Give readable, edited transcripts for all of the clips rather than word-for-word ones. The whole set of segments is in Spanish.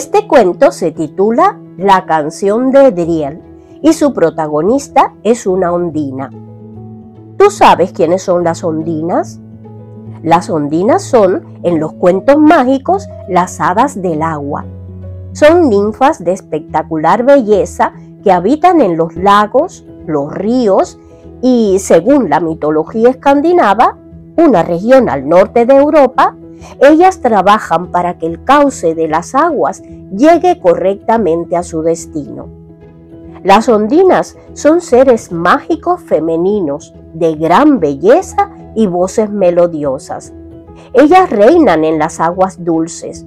Este cuento se titula La canción de Edriel y su protagonista es una ondina. ¿Tú sabes quiénes son las ondinas? Las ondinas son, en los cuentos mágicos, las hadas del agua. Son ninfas de espectacular belleza que habitan en los lagos, los ríos y, según la mitología escandinava, una región al norte de Europa, ellas trabajan para que el cauce de las aguas llegue correctamente a su destino. Las ondinas son seres mágicos femeninos de gran belleza y voces melodiosas. Ellas reinan en las aguas dulces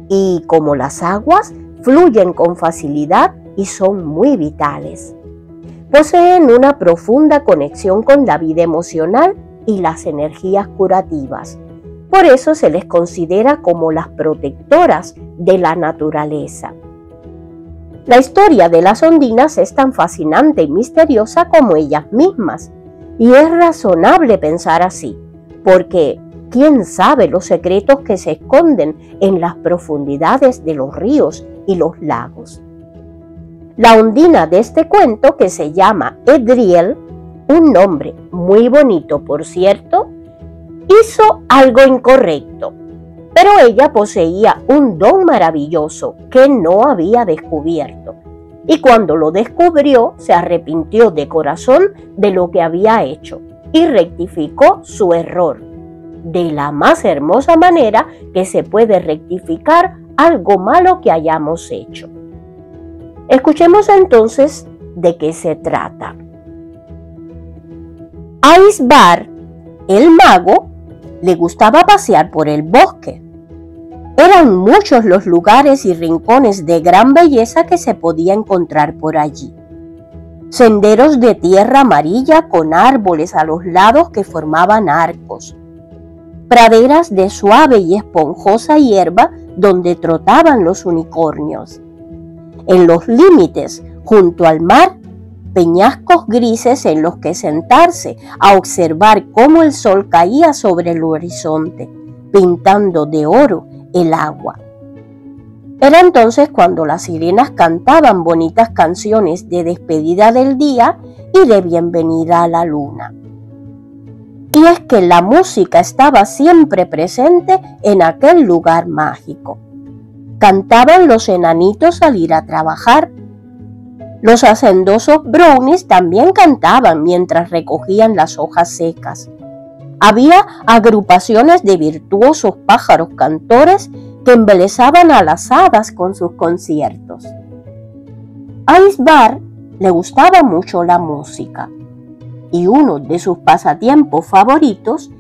y, como las aguas, fluyen con facilidad y son muy vitales. Poseen una profunda conexión con la vida emocional y las energías curativas. Por eso se les considera como las protectoras de la naturaleza. La historia de las ondinas es tan fascinante y misteriosa como ellas mismas, y es razonable pensar así, porque ¿quién sabe los secretos que se esconden en las profundidades de los ríos y los lagos? La ondina de este cuento, que se llama Edriel, un nombre muy bonito por cierto, hizo algo incorrecto, pero ella poseía un don maravilloso que no había descubierto, y cuando lo descubrió se arrepintió de corazón de lo que había hecho y rectificó su error, de la más hermosa manera que se puede rectificar algo malo que hayamos hecho. Escuchemos entonces de qué se trata. A Icebar, el mago, le gustaba pasear por el bosque. Eran muchos los lugares y rincones de gran belleza que se podía encontrar por allí. Senderos de tierra amarilla con árboles a los lados que formaban arcos. Praderas de suave y esponjosa hierba donde trotaban los unicornios. En los límites, junto al mar, peñascos grises en los que sentarse a observar cómo el sol caía sobre el horizonte, pintando de oro el agua. Era entonces cuando las sirenas cantaban bonitas canciones de despedida del día y de bienvenida a la luna. Y es que la música estaba siempre presente en aquel lugar mágico. Cantaban los enanitos al ir a trabajar. Los hacendosos brownies también cantaban mientras recogían las hojas secas. Había agrupaciones de virtuosos pájaros cantores que embelesaban a las hadas con sus conciertos. A Icebar le gustaba mucho la música y uno de sus pasatiempos favoritos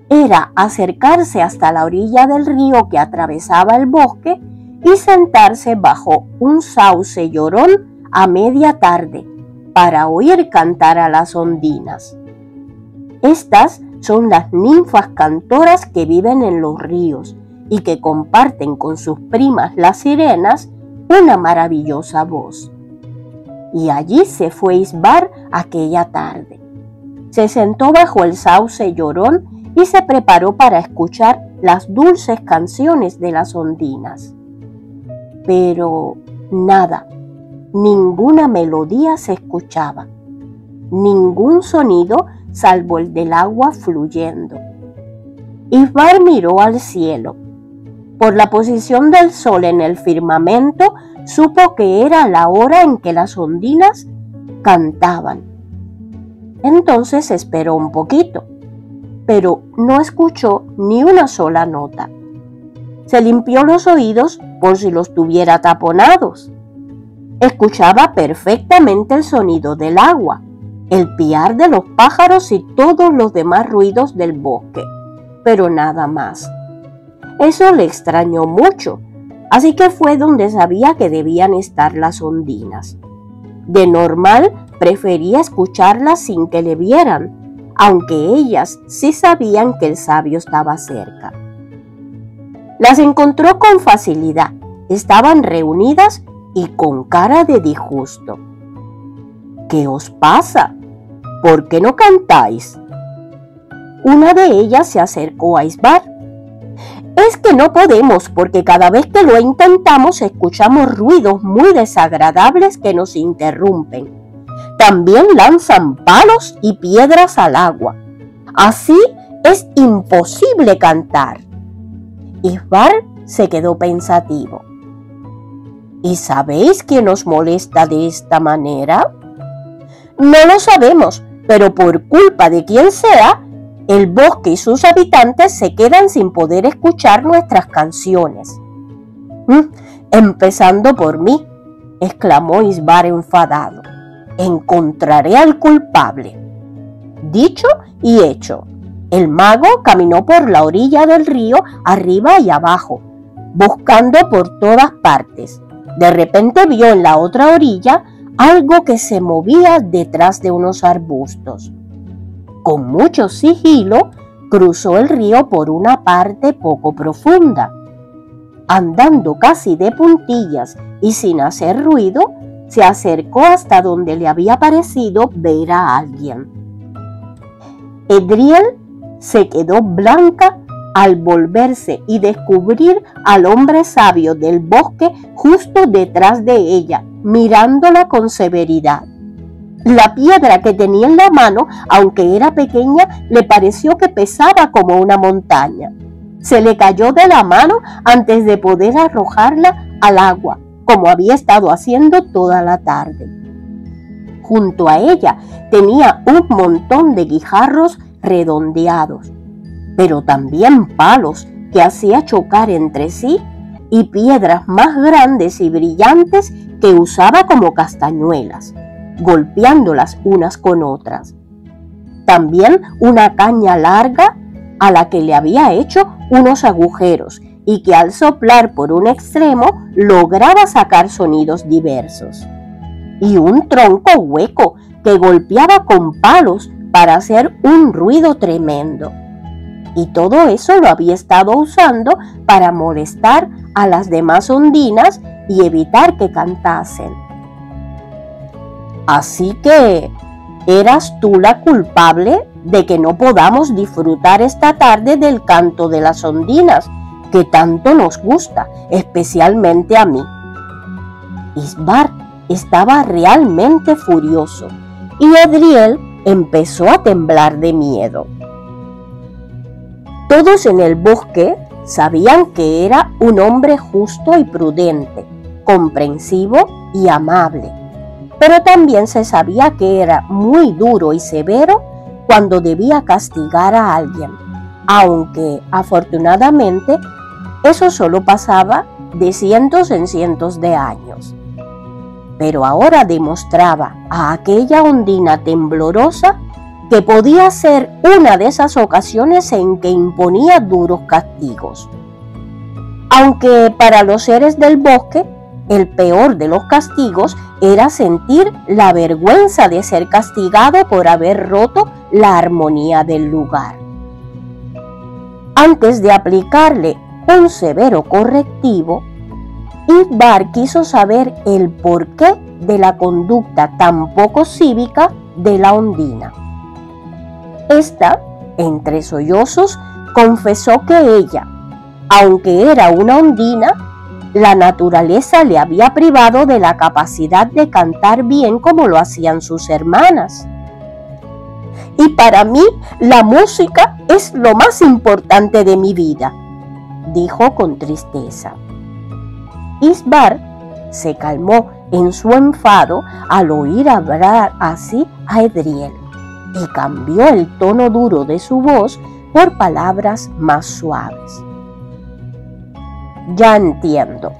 era acercarse hasta la orilla del río que atravesaba el bosque y sentarse bajo un sauce llorón a media tarde para oír cantar a las ondinas. Estas son las ninfas cantoras que viven en los ríos y que comparten con sus primas las sirenas una maravillosa voz. Y allí se fue Icebar aquella tarde. Se sentó bajo el sauce llorón y se preparó para escuchar las dulces canciones de las ondinas. Pero nada. Ninguna melodía se escuchaba, ningún sonido salvo el del agua fluyendo. Icebar miró al cielo. Por la posición del sol en el firmamento, supo que era la hora en que las ondinas cantaban. Entonces esperó un poquito, pero no escuchó ni una sola nota. Se limpió los oídos por si los tuviera taponados. Escuchaba perfectamente el sonido del agua, el piar de los pájaros y todos los demás ruidos del bosque, pero nada más. Eso le extrañó mucho, así que fue donde sabía que debían estar las ondinas. De normal, prefería escucharlas sin que le vieran, aunque ellas sí sabían que el sabio estaba cerca. Las encontró con facilidad, estaban reunidas y con cara de disgusto. ¿Qué os pasa? ¿Por qué no cantáis? Una de ellas se acercó a Icebar. Es que no podemos porque cada vez que lo intentamos escuchamos ruidos muy desagradables que nos interrumpen. También lanzan palos y piedras al agua. Así es imposible cantar. Isbar se quedó pensativo. ¿Y sabéis qué nos molesta de esta manera? No lo sabemos, pero por culpa de quien sea, el bosque y sus habitantes se quedan sin poder escuchar nuestras canciones. Empezando por mí, exclamó Isbar enfadado. Encontraré al culpable. Dicho y hecho, el mago caminó por la orilla del río arriba y abajo, buscando por todas partes. De repente vio en la otra orilla algo que se movía detrás de unos arbustos. Con mucho sigilo, cruzó el río por una parte poco profunda. Andando casi de puntillas y sin hacer ruido, se acercó hasta donde le había parecido ver a alguien. Edriel se quedó blanca al volverse y descubrir al hombre sabio del bosque justo detrás de ella, mirándola con severidad. La piedra que tenía en la mano, aunque era pequeña, le pareció que pesaba como una montaña. Se le cayó de la mano antes de poder arrojarla al agua, como había estado haciendo toda la tarde. Junto a ella tenía un montón de guijarros redondeados, pero también palos que hacía chocar entre sí y piedras más grandes y brillantes que usaba como castañuelas, golpeándolas unas con otras. También una caña larga a la que le había hecho unos agujeros y que al soplar por un extremo lograba sacar sonidos diversos. Y un tronco hueco que golpeaba con palos para hacer un ruido tremendo. Y todo eso lo había estado usando para molestar a las demás ondinas y evitar que cantasen. Así que, ¿eras tú la culpable de que no podamos disfrutar esta tarde del canto de las ondinas, que tanto nos gusta, especialmente a mí? Isbar estaba realmente furioso y Edriel empezó a temblar de miedo. Todos en el bosque sabían que era un hombre justo y prudente, comprensivo y amable, pero también se sabía que era muy duro y severo cuando debía castigar a alguien, aunque afortunadamente eso solo pasaba de cientos en cientos de años. Pero ahora demostraba a aquella ondina temblorosa que podía ser una de esas ocasiones en que imponía duros castigos. Aunque para los seres del bosque, el peor de los castigos era sentir la vergüenza de ser castigado por haber roto la armonía del lugar. Antes de aplicarle un severo correctivo, Isbar quiso saber el porqué de la conducta tan poco cívica de la ondina. Esta, entre sollozos, confesó que ella, aunque era una ondina, la naturaleza le había privado de la capacidad de cantar bien como lo hacían sus hermanas. Y para mí, la música es lo más importante de mi vida, dijo con tristeza. Isbar se calmó en su enfado al oír hablar así a Edriel y cambió el tono duro de su voz por palabras más suaves. Ya entiendo.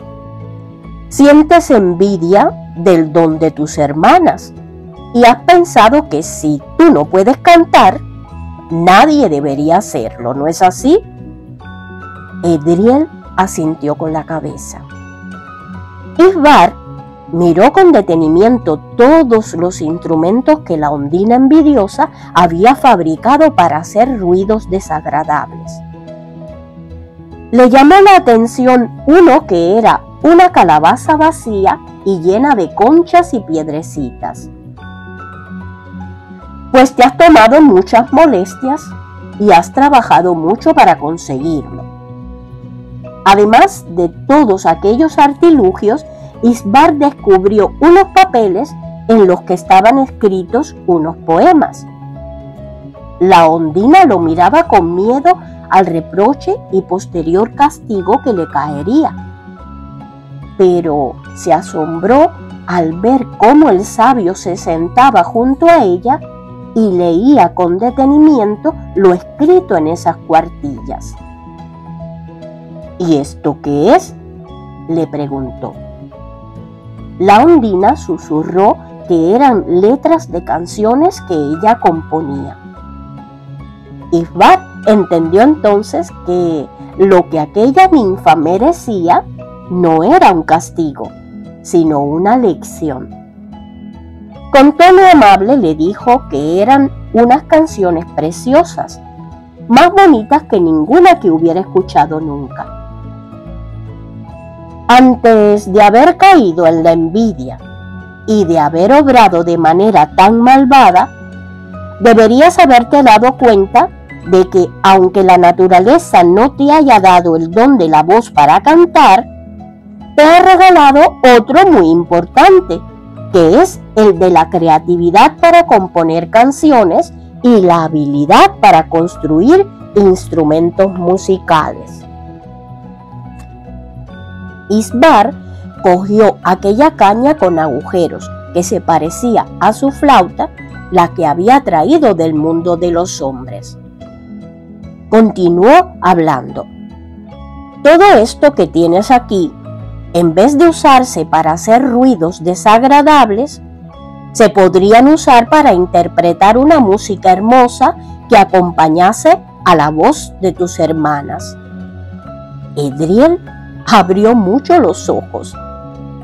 Sientes envidia del don de tus hermanas y has pensado que si tú no puedes cantar, nadie debería hacerlo, ¿no es así? Edriel asintió con la cabeza. Isbar miró con detenimiento todos los instrumentos que la ondina envidiosa había fabricado para hacer ruidos desagradables. Le llamó la atención uno que era una calabaza vacía y llena de conchas y piedrecitas. Pues te has tomado muchas molestias y has trabajado mucho para conseguirlo. Además de todos aquellos artilugios, Isbar descubrió unos papeles en los que estaban escritos unos poemas. La Ondina lo miraba con miedo al reproche y posterior castigo que le caería, pero se asombró al ver cómo el sabio se sentaba junto a ella y leía con detenimiento lo escrito en esas cuartillas. ¿Y esto qué es?, le preguntó. La Ondina susurró que eran letras de canciones que ella componía. Isbar entendió entonces que lo que aquella ninfa merecía no era un castigo, sino una lección. Con tono amable le dijo que eran unas canciones preciosas, más bonitas que ninguna que hubiera escuchado nunca. Antes de haber caído en la envidia y de haber obrado de manera tan malvada, deberías haberte dado cuenta de que, aunque la naturaleza no te haya dado el don de la voz para cantar, te ha regalado otro muy importante, que es el de la creatividad para componer canciones y la habilidad para construir instrumentos musicales. Isbar cogió aquella caña con agujeros que se parecía a su flauta, la que había traído del mundo de los hombres. Continuó hablando. Todo esto que tienes aquí, en vez de usarse para hacer ruidos desagradables, se podrían usar para interpretar una música hermosa que acompañase a la voz de tus hermanas. Edriel abrió mucho los ojos.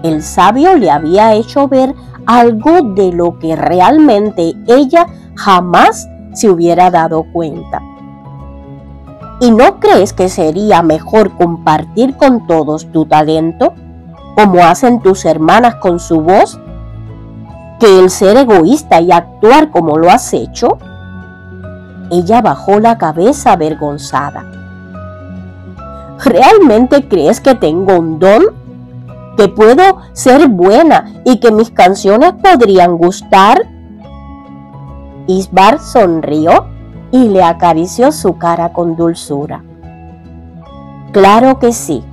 El sabio le había hecho ver algo de lo que realmente ella jamás se hubiera dado cuenta. ¿Y no crees que sería mejor compartir con todos tu talento, como hacen tus hermanas con su voz, que el ser egoísta y actuar como lo has hecho? Ella bajó la cabeza avergonzada. ¿Realmente crees que tengo un don? ¿Que puedo ser buena y que mis canciones podrían gustar? Isbar sonrió y le acarició su cara con dulzura. Claro que sí,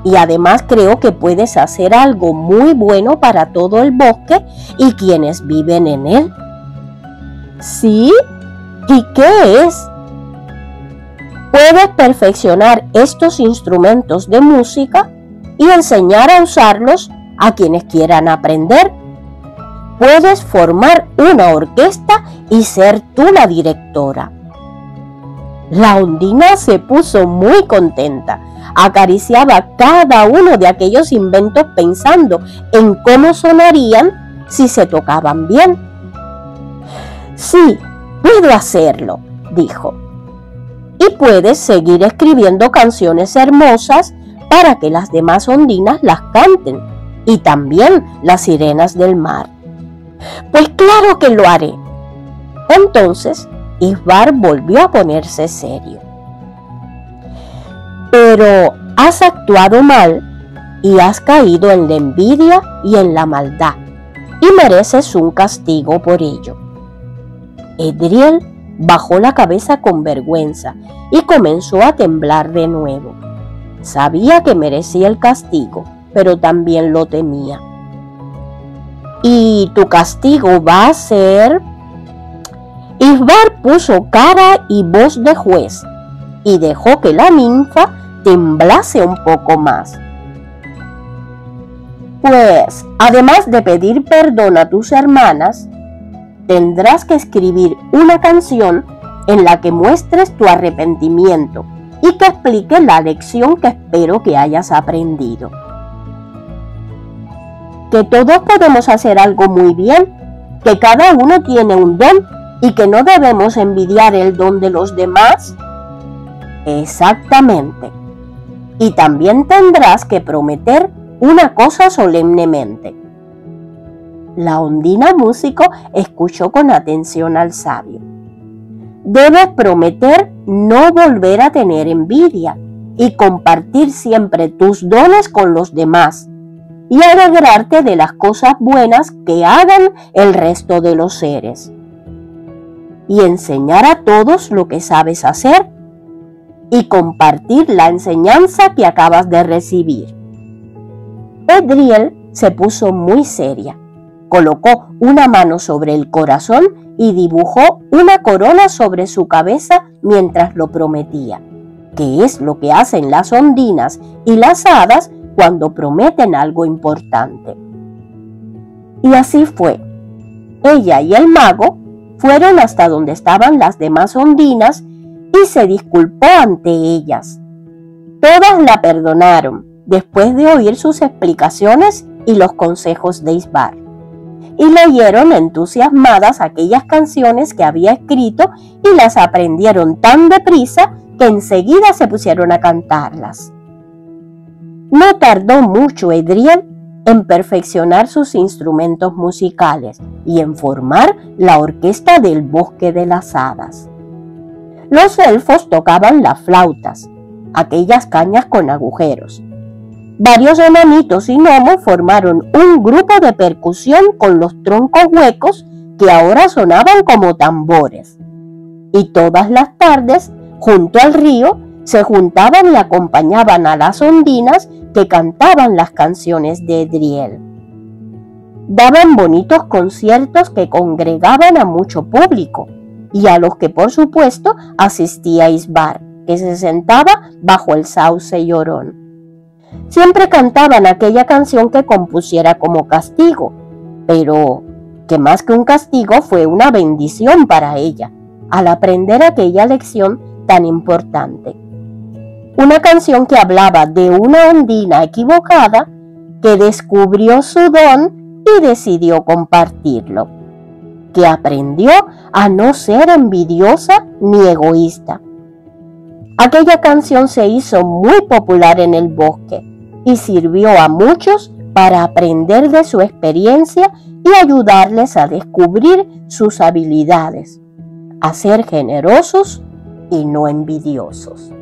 y además creo que puedes hacer algo muy bueno para todo el bosque y quienes viven en él. ¿Sí? ¿Y qué es? Puedes perfeccionar estos instrumentos de música y enseñar a usarlos a quienes quieran aprender. Puedes formar una orquesta y ser tú la directora. La Ondina se puso muy contenta. Acariciaba cada uno de aquellos inventos pensando en cómo sonarían si se tocaban bien. Sí, puedo hacerlo, dijo. Y puedes seguir escribiendo canciones hermosas para que las demás ondinas las canten, y también las sirenas del mar. Pues claro que lo haré. Entonces, Isbar volvió a ponerse serio. Pero has actuado mal y has caído en la envidia y en la maldad, y mereces un castigo por ello. Edriel bajó la cabeza con vergüenza y comenzó a temblar de nuevo. Sabía que merecía el castigo, pero también lo temía. ¿Y tu castigo va a ser? Isbar puso cara y voz de juez y dejó que la ninfa temblase un poco más. Pues, además de pedir perdón a tus hermanas, tendrás que escribir una canción en la que muestres tu arrepentimiento y que explique la lección que espero que hayas aprendido. Que todos podemos hacer algo muy bien, que cada uno tiene un don y que no debemos envidiar el don de los demás. Exactamente. Y también tendrás que prometer una cosa solemnemente. La ondina músico escuchó con atención al sabio. Debes prometer no volver a tener envidia y compartir siempre tus dones con los demás y alegrarte de las cosas buenas que hagan el resto de los seres. Y enseñar a todos lo que sabes hacer y compartir la enseñanza que acabas de recibir. Edriel se puso muy seria, colocó una mano sobre el corazón y dibujó una corona sobre su cabeza mientras lo prometía, que es lo que hacen las ondinas y las hadas cuando prometen algo importante. Y así fue. Ella y el mago fueron hasta donde estaban las demás ondinas y se disculpó ante ellas. Todas la perdonaron después de oír sus explicaciones y los consejos de Isbar, y leyeron entusiasmadas aquellas canciones que había escrito y las aprendieron tan deprisa que enseguida se pusieron a cantarlas. No tardó mucho Edriel en perfeccionar sus instrumentos musicales y en formar la orquesta del Bosque de las Hadas. Los elfos tocaban las flautas, aquellas cañas con agujeros. Varios enanitos y gnomos formaron un grupo de percusión con los troncos huecos que ahora sonaban como tambores. Y todas las tardes, junto al río, se juntaban y acompañaban a las ondinas que cantaban las canciones de Edriel. Daban bonitos conciertos que congregaban a mucho público y a los que por supuesto asistía Isbar, que se sentaba bajo el sauce llorón. Siempre cantaban aquella canción que compusiera como castigo, pero que más que un castigo fue una bendición para ella, al aprender aquella lección tan importante. Una canción que hablaba de una ondina equivocada que descubrió su don y decidió compartirlo, que aprendió a no ser envidiosa ni egoísta. Aquella canción se hizo muy popular en el bosque y sirvió a muchos para aprender de su experiencia y ayudarles a descubrir sus habilidades, a ser generosos y no envidiosos.